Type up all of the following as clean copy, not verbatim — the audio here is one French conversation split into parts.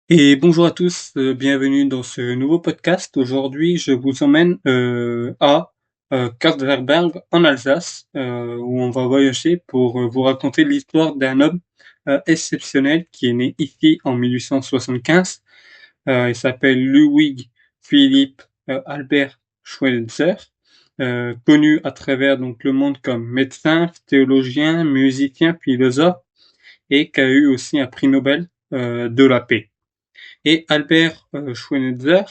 Et bonjour à tous, bienvenue dans ce nouveau podcast. Aujourd'hui, je vous emmène à Karsberg en Alsace, où on va voyager pour vous raconter l'histoire d'un homme exceptionnel qui est né ici en 1875. Il s'appelle Ludwig Philipp Albert Schweitzer, connu à travers donc le monde comme médecin, théologien, musicien, philosophe, et qui a eu aussi un prix Nobel de la paix. Et Albert Schweitzer,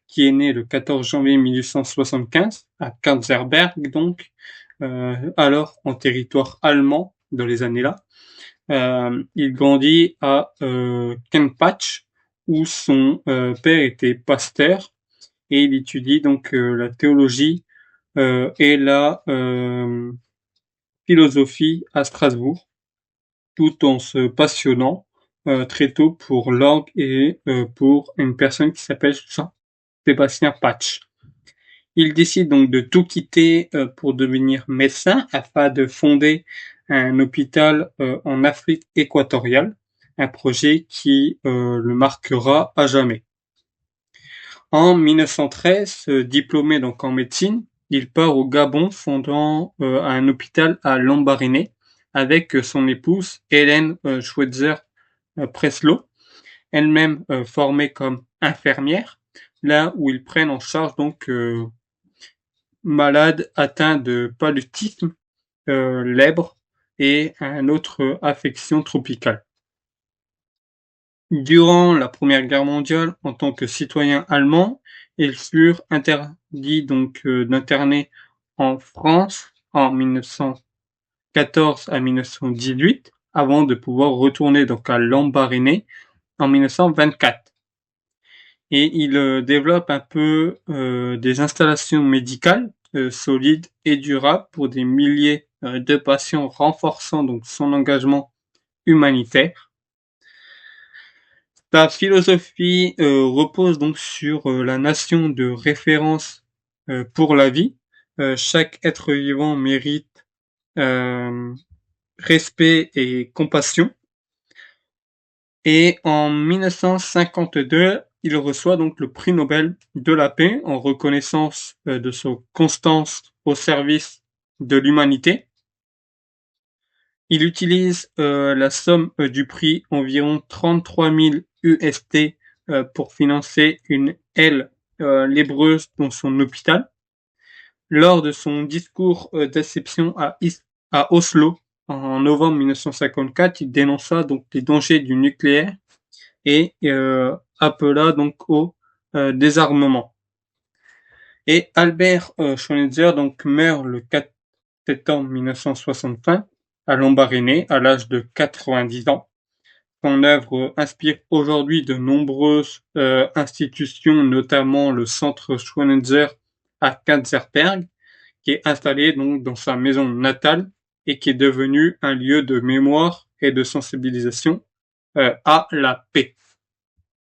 qui est né le 14 janvier 1875 à Kanzerberg, donc, alors en territoire allemand dans les années-là. Il grandit à Kempach, où son père était pasteur, et il étudie donc la théologie et la philosophie à Strasbourg, tout en se passionnant très tôt pour l'orgue et pour une personne qui s'appelle Jean-Sébastien Patch. Il décide donc de tout quitter pour devenir médecin afin de fonder un hôpital en Afrique équatoriale, un projet qui le marquera à jamais. En 1913, diplômé donc en médecine, il part au Gabon fondant un hôpital à Lambaréné avec son épouse Hélène Schweitzer Preslow, elle-même formée comme infirmière, là où ils prennent en charge donc malades atteints de paludisme, lèpre et une autre affection tropicale. Durant la Première Guerre mondiale, en tant que citoyens allemands, ils furent interdits donc d'interner en France en 1914 à 1918, avant de pouvoir retourner donc à Lambaréné en 1924. Et il développe un peu des installations médicales solides et durables pour des milliers de patients, renforçant donc son engagement humanitaire. Sa philosophie repose donc sur la notion de référence pour la vie. Chaque être vivant mérite respect et compassion. Et en 1952, il reçoit donc le prix Nobel de la paix en reconnaissance de sa constance au service de l'humanité. Il utilise la somme du prix, environ 33 000 USD, pour financer une aile lébreuse dans son hôpital. Lors de son discours d'acception à Oslo en novembre 1954, il dénonça donc les dangers du nucléaire et appela donc au désarmement. Et Albert Schweitzer donc meurt le 4 septembre 1965 à Lambaréné à l'âge de 90 ans. Son œuvre inspire aujourd'hui de nombreuses institutions, notamment le Centre Schweitzer à Kanzerberg, qui est installé donc dans sa maison natale et qui est devenu un lieu de mémoire et de sensibilisation à la paix.